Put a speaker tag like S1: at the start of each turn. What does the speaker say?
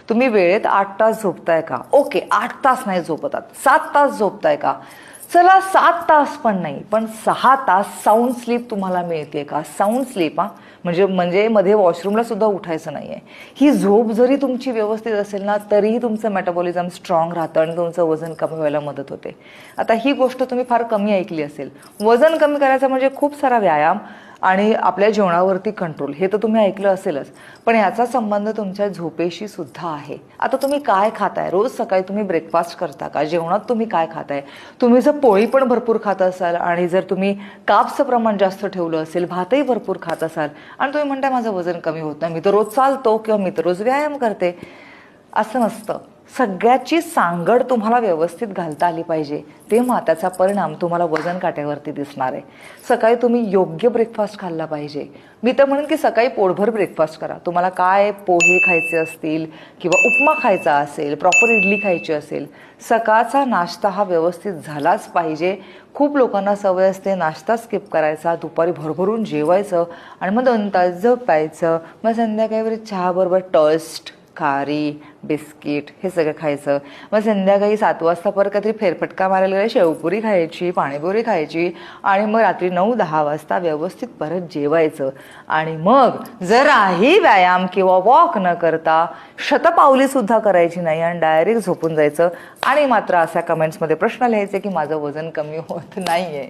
S1: तुम्ही वेळेत 8 तास झोपताय का? ओके, 8 तास नाही झोपतात, 7 तास झोपताय का? चला 7 तास पण नाही, पण 6 तास साऊंड स्लीप तुम्हाला मिळते का? साऊंड स्लीप, म्हणजे म्हणजे मध्ये वॉशरूमला सुद्धा उठायचं नाहीये. ही झोप जरी तुमची व्यवस्थित असेल ना, तरीही तुमचं मेटाबॉलिझम स्ट्रॉंग राहतं आणि तुमचं वजन कमी व्हायला मदत होते. आता ही गोष्ट तुम्ही फार कमी ऐकली असेल. वजन कमी करायचं म्हणजे खूप सारा व्यायाम आणि आपल्या जेवणावरती कंट्रोल, हे तर तुम्ही ऐकलं असेलच. पण याचा संबंध तुमच्या झोपेशी सुद्धा आहे. आता तुम्ही काय खाताय? रोज सकाळी तुम्ही ब्रेकफास्ट करता का? जेवणात तुम्ही काय खाताय? तुम्ही जर पोळी पण भरपूर खात असाल आणि जर तुम्ही कार्ब्सचं प्रमाण जास्त ठेवलं असेल, भातही भरपूर खात असाल आणि तुम्ही म्हणताय माझं वजन कमी होत नाही, मी तर रोज चालतो किंवा मी तर रोज व्यायाम करते, असं नसतं. सगळ्याची सांगड तुम्हाला व्यवस्थित घालता आली पाहिजे, तेव्हा त्याचा परिणाम तुम्हाला वजन काट्यावरती दिसणार आहे. सकाळी तुम्ही योग्य ब्रेकफास्ट खाल्ला पाहिजे. मी तर म्हणेन की सकाळी पोटभर ब्रेकफास्ट करा. तुम्हाला काय पोहे खायचे असतील किंवा उपमा खायचा असेल, प्रॉपर इडली खायची असेल, सकाळचा नाश्ता हा व्यवस्थित झालाच पाहिजे. खूप लोकांना सवय असते नाश्ता स्किप करायचा, दुपारी भरभरून जेवायचं आणि मग 2 तास झोपायचं, मग संध्याकाळी चहाबरोबर टोस्ट, खारी, बिस्किट हे सगळं खायचं. मग संध्याकाळी 7 वाजता परत काहीतरी फेरफटका मारायला गेला, शेवपुरी खायची, पाणीपुरी खायची आणि मग रात्री 9-10 वाजता व्यवस्थित परत जेवायचं. आणि मग जराही व्यायाम किंवा वॉक न करता शतपावलीसुद्धा करायची नाही आणि डायरेक्ट झोपून जायचं. आणि मात्र अशा कमेंट्समध्ये प्रश्न लिहायचे की माझं वजन कमी होत नाहीये.